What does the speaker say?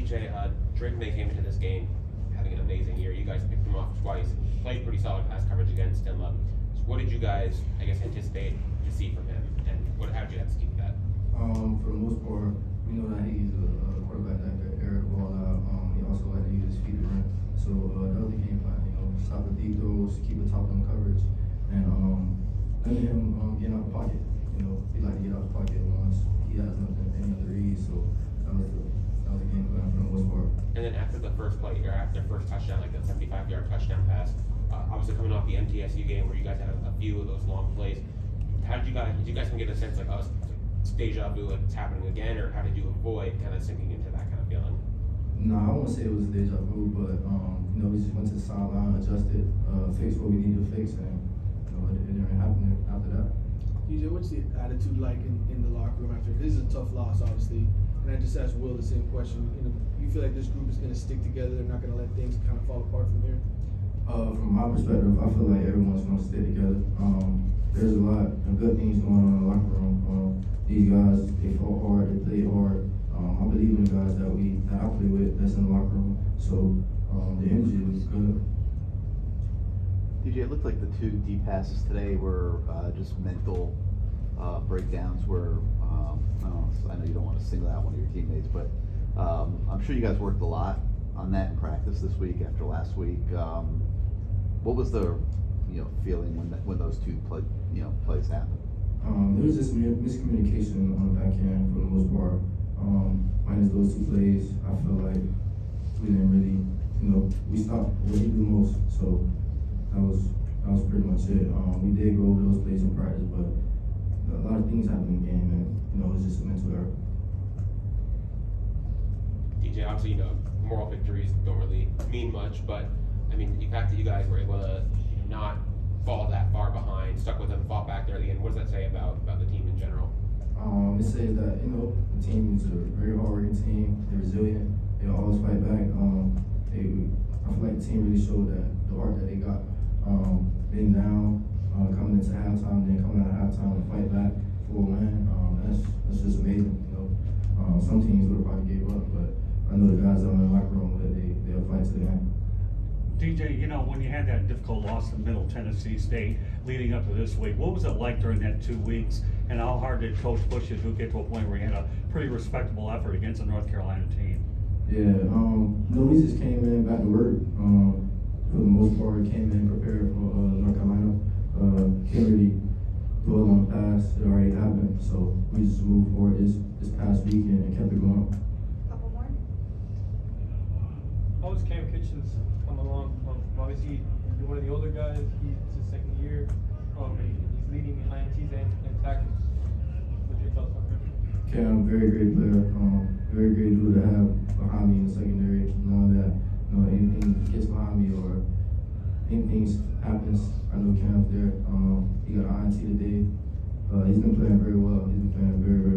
DJ, Drake May came into this game having an amazing year. You guys picked him off twice, played pretty solid pass coverage against him. So what did you guys, I guess, anticipate to see from him, and how did you execute that? For the most part, we know that he's a quarterback that can air the ball out. He also like to use his feet to run. So that was the game plan. Stop the deep throws, keep the top on coverage, and letting him get out the pocket. He like to get out the pocket once he has nothing, any other reads. So that was the game plan for the most part. And then after the first play, or after the first touchdown, like the 75-yard touchdown pass, obviously coming off the MTSU game where you guys had a few of those long plays, did you guys get a sense like, oh, it's deja vu, like it's happening again, or how did you avoid kind of sinking into that kind of feeling? No, I won't say it was deja vu, but we just went to the sideline, adjusted, fixed what we needed to fix, and it didn't happen after that. DJ, what's the attitude like in the locker room after this is a tough loss, obviously, and I just asked Will the same question. You feel like this group is going to stick together? They're not going to let things kind of fall apart from here? From my perspective, I feel like everyone's going to stay together. There's a lot of good things going on in the locker room. These guys, they fought hard, they played hard. I believe in the guys that I play with that's in the locker room. So the energy was good. DJ, it looked like the two deep passes today were just mental breakdowns where, I know you don't want to single out one of your teammates, but I'm sure you guys worked a lot on that in practice this week after last week. What was the feeling when those two plays happened? There was just miscommunication on the back end for the most part. Minus those two plays, I feel like we didn't really, we stopped what he do most. So that was pretty much it. We did go over those plays in practice, but a lot of things happened in the game, and it was just a mental error. DJ, obviously, moral victories don't really mean much, but I mean, the fact that you guys were able to not fall that far behind, stuck with them, fought back there at the end, what does that say about the team in general? It says that the team is a very hard-working team. They're resilient. They always fight back. I feel like the team really showed that the heart that they got, being down, coming into halftime, then coming out of halftime and fight back for a win. That's just amazing. Some teams would have probably gave up, but I know the guys that are in the locker room, they'll fight to the end. DJ, when you had that difficult loss to Middle Tennessee State leading up to this week, what was it like during that 2 weeks, and how hard did Coach push you to get to a point where you had a pretty respectable effort against a North Carolina team? Yeah, we just came in back to work. For the most part, came in prepared for North Carolina. Can't really dwell on the past; it already happened. So we just moved forward this past weekend and kept it going. Couple more. How was Cam Kitchens come along? Obviously, you're one of the older guys. He's his second year. He's leading the INTs and tackles. What's your thoughts on him? Cam, very great player. Very great dude to have behind me in the secondary. Knowing that anything gets behind me or anything happens, I know Cam's there. He got an INT today. He's been playing very well. He's been playing very, very